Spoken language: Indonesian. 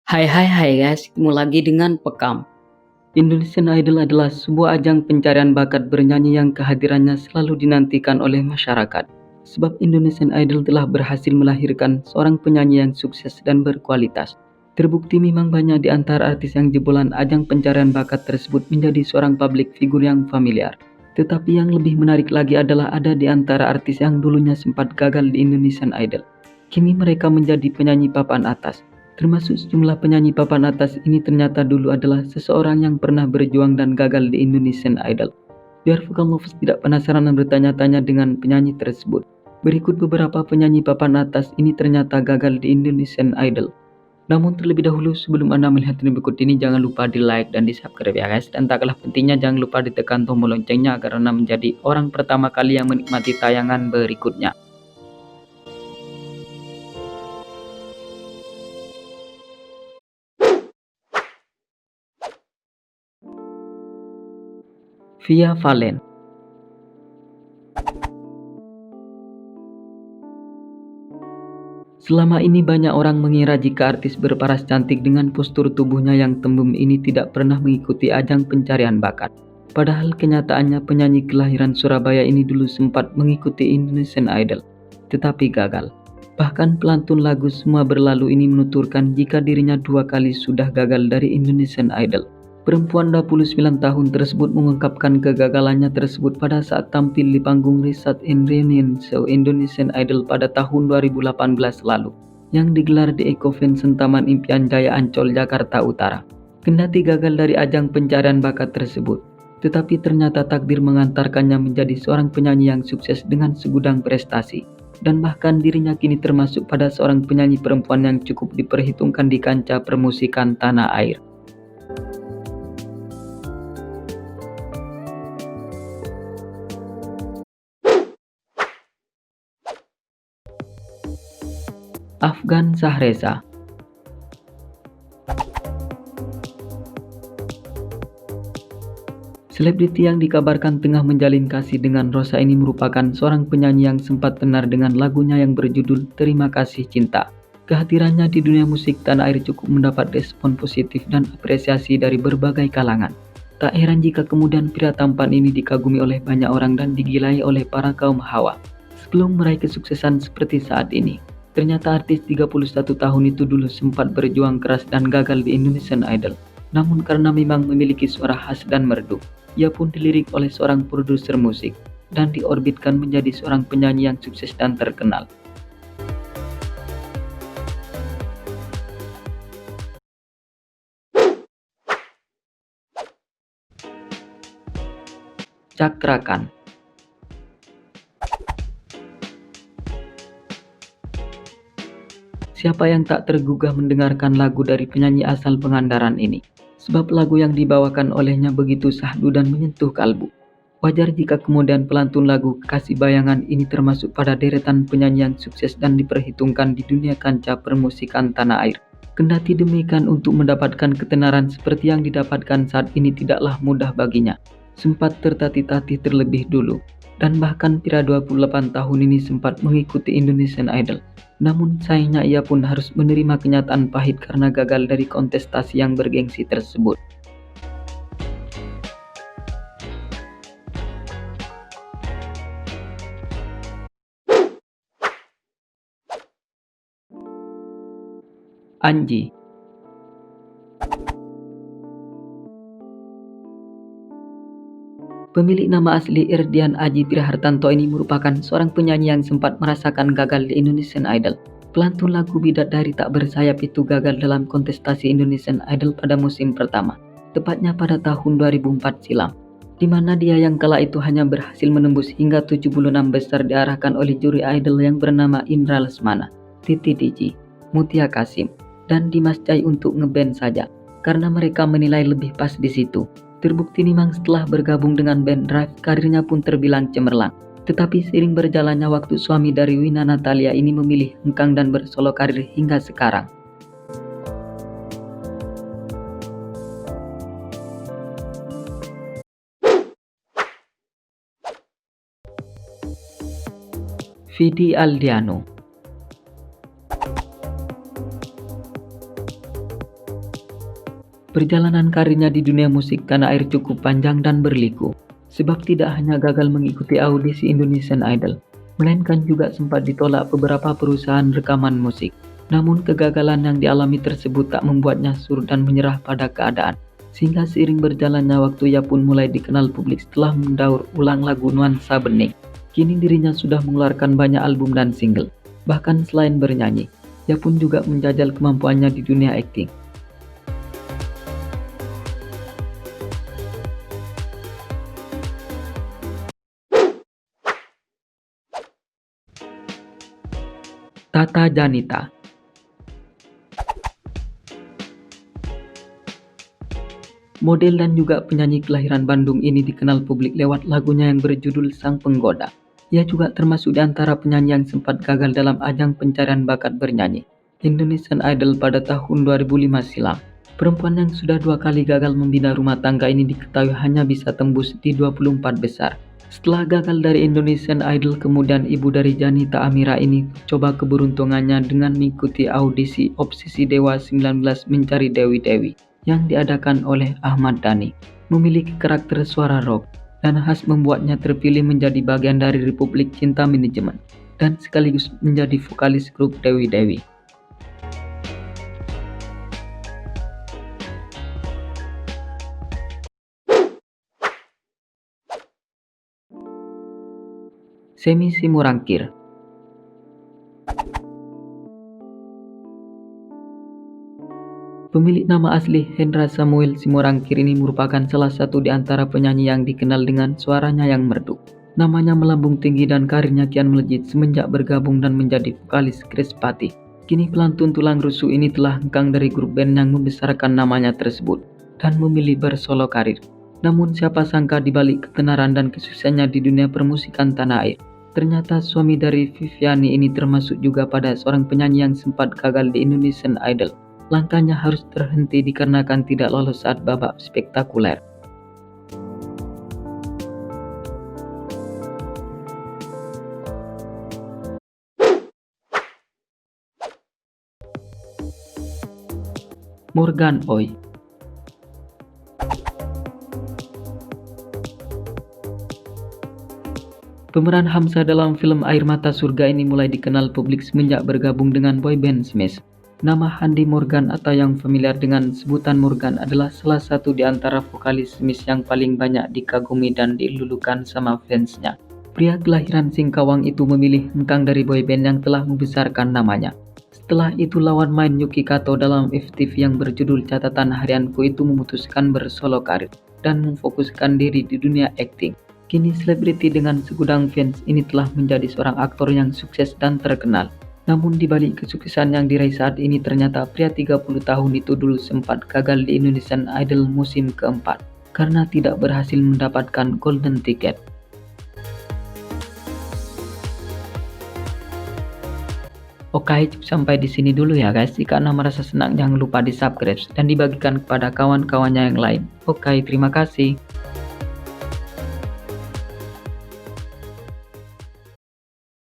Hai guys, ketemu lagi dengan Pekam. Indonesian Idol adalah sebuah ajang pencarian bakat bernyanyi yang kehadirannya selalu dinantikan oleh masyarakat. Sebab Indonesian Idol telah berhasil melahirkan seorang penyanyi yang sukses dan berkualitas. Terbukti memang banyak di antara artis yang jebolan ajang pencarian bakat tersebut menjadi seorang public figure yang familiar. Tetapi yang lebih menarik lagi adalah ada di antara artis yang dulunya sempat gagal di Indonesian Idol. Kini mereka menjadi penyanyi papan atas. Termasuk sejumlah penyanyi papan atas ini ternyata dulu adalah seseorang yang pernah berjuang dan gagal di Indonesian Idol. Biar Vokal Lovers tidak penasaran dan bertanya-tanya dengan penyanyi tersebut. Berikut beberapa penyanyi papan atas ini ternyata gagal di Indonesian Idol. Namun terlebih dahulu sebelum Anda melihat video berikut ini, jangan lupa di like dan di subscribe ya guys. Dan tak kalah pentingnya jangan lupa ditekan tombol loncengnya agar Anda menjadi orang pertama kali yang menikmati tayangan berikutnya. Via Valen. Selama ini banyak orang mengira jika artis berparas cantik dengan postur tubuhnya yang tembem ini tidak pernah mengikuti ajang pencarian bakat. Padahal kenyataannya penyanyi kelahiran Surabaya ini dulu sempat mengikuti Indonesian Idol, tetapi gagal. Bahkan pelantun lagu Semua Berlalu ini menuturkan jika dirinya 2 kali sudah gagal dari Indonesian Idol. Perempuan 29 tahun tersebut mengungkapkan kegagalannya tersebut pada saat tampil di panggung Reset and Reunion Show Indonesian Idol pada tahun 2018 lalu, yang digelar di Ecovention Taman Impian Jaya Ancol, Jakarta Utara. Kendati gagal dari ajang pencarian bakat tersebut, tetapi ternyata takdir mengantarkannya menjadi seorang penyanyi yang sukses dengan segudang prestasi. Dan bahkan dirinya kini termasuk pada seorang penyanyi perempuan yang cukup diperhitungkan di kancah permusikan tanah air. Afgan Shahreza. Selebriti yang dikabarkan tengah menjalin kasih dengan Rosa ini merupakan seorang penyanyi yang sempat tenar dengan lagunya yang berjudul Terima Kasih Cinta. Kehadirannya di dunia musik tanah air cukup mendapat respon positif dan apresiasi dari berbagai kalangan. Tak heran jika kemudian pria tampan ini dikagumi oleh banyak orang dan digilai oleh para kaum hawa. Sebelum meraih kesuksesan seperti saat ini, ternyata artis 31 tahun itu dulu sempat berjuang keras dan gagal di Indonesian Idol. Namun karena memang memiliki suara khas dan merdu, ia pun dilirik oleh seorang produser musik dan diorbitkan menjadi seorang penyanyi yang sukses dan terkenal. Cakra Khan. Siapa yang tak tergugah mendengarkan lagu dari penyanyi asal Pangandaran ini? Sebab lagu yang dibawakan olehnya begitu syahdu dan menyentuh kalbu. Wajar jika kemudian pelantun lagu Kasih Bayangan ini termasuk pada deretan penyanyi yang sukses dan diperhitungkan di dunia kancah permusikan tanah air. Kendati demikian, untuk mendapatkan ketenaran seperti yang didapatkan saat ini tidaklah mudah baginya. Sempat tertatih-tatih terlebih dulu. Dan bahkan pria 28 tahun ini sempat mengikuti Indonesian Idol. Namun sayangnya ia pun harus menerima kenyataan pahit karena gagal dari kontestasi yang bergengsi tersebut. Anji. Pemilik nama asli Erdian Aji Prihartanto ini merupakan seorang penyanyi yang sempat merasakan gagal di Indonesian Idol. Pelantun lagu Bidadari Tak Bersayap itu gagal dalam kontestasi Indonesian Idol pada musim pertama, tepatnya pada tahun 2004 silam, di mana dia yang kala itu hanya berhasil menembus hingga 76 besar diarahkan oleh juri idol yang bernama Indra Lesmana, Titi DJ, Mutia Kasim, dan Dimas Cai untuk ngeband saja, karena mereka menilai lebih pas di situ. Terbukti memang setelah bergabung dengan band Drive, karirnya pun terbilang cemerlang. Tetapi seiring berjalannya waktu, suami dari Wina Natalia ini memilih hengkang dan bersolo karir hingga sekarang. Vidi Aldiano. Perjalanan karirnya di dunia musik tanah air cukup panjang dan berliku, sebab tidak hanya gagal mengikuti audisi Indonesian Idol, melainkan juga sempat ditolak beberapa perusahaan rekaman musik. Namun kegagalan yang dialami tersebut tak membuatnya surut dan menyerah pada keadaan, sehingga seiring berjalannya waktu ia pun mulai dikenal publik setelah mendaur ulang lagu Nuansa Bening. Kini dirinya sudah mengeluarkan banyak album dan single. Bahkan selain bernyanyi, ia pun juga menjajal kemampuannya di dunia akting. Tata Janita. Model dan juga penyanyi kelahiran Bandung ini dikenal publik lewat lagunya yang berjudul Sang Penggoda. Ia juga termasuk di antara penyanyi yang sempat gagal dalam ajang pencarian bakat bernyanyi Indonesian Idol pada tahun 2005 silam. Perempuan yang sudah 2 kali gagal membina rumah tangga ini diketahui hanya bisa tembus di 24 besar. Setelah gagal dari Indonesian Idol, kemudian ibu dari Janita Amira ini coba keberuntungannya dengan mengikuti audisi Obsesi Dewa 19 Mencari Dewi-Dewi yang diadakan oleh Ahmad Dhani. Memiliki karakter suara rock dan khas membuatnya terpilih menjadi bagian dari Republik Cinta Manajemen dan sekaligus menjadi vokalis grup Dewi-Dewi. Semi Simorangkir. Pemilik nama asli Hendra Samuel Simorangkir ini merupakan salah satu di antara penyanyi yang dikenal dengan suaranya yang merdu. Namanya melambung tinggi dan karirnya kian melejit semenjak bergabung dan menjadi vokalis Krispati. Kini pelantun tulang rusuk ini telah hengkang dari grup band yang membesarkan namanya tersebut dan memilih bersolo karir. Namun siapa sangka di balik ketenaran dan kesuksesannya di dunia permusikan tanah air, ternyata suami dari Viviani ini termasuk juga pada seorang penyanyi yang sempat gagal di Indonesian Idol. Langkahnya harus terhenti dikarenakan tidak lolos saat babak spektakuler. Morgan Oey. Pemeran Hamzah dalam film Air Mata Surga ini mulai dikenal publik semenjak bergabung dengan boyband Smash. Nama Handy Morgan atau yang familiar dengan sebutan Morgan adalah salah satu di antara vokalis Smash yang paling banyak dikagumi dan dilulukan sama fansnya. Pria kelahiran Singkawang itu memilih hengkang dari boyband yang telah membesarkan namanya. Setelah itu lawan main Yuki Kato dalam FTV yang berjudul Catatan Harianku itu memutuskan bersolo karir dan memfokuskan diri di dunia akting. Kini selebriti dengan segudang fans ini telah menjadi seorang aktor yang sukses dan terkenal. Namun di balik kesuksesan yang diraih saat ini ternyata pria 30 tahun itu dulu sempat gagal di Indonesian Idol musim keempat karena tidak berhasil mendapatkan golden ticket. Oke, sampai di sini dulu ya guys. Jika Anda merasa senang jangan lupa di subscribe dan dibagikan kepada kawan-kawannya yang lain. Oke, terima kasih.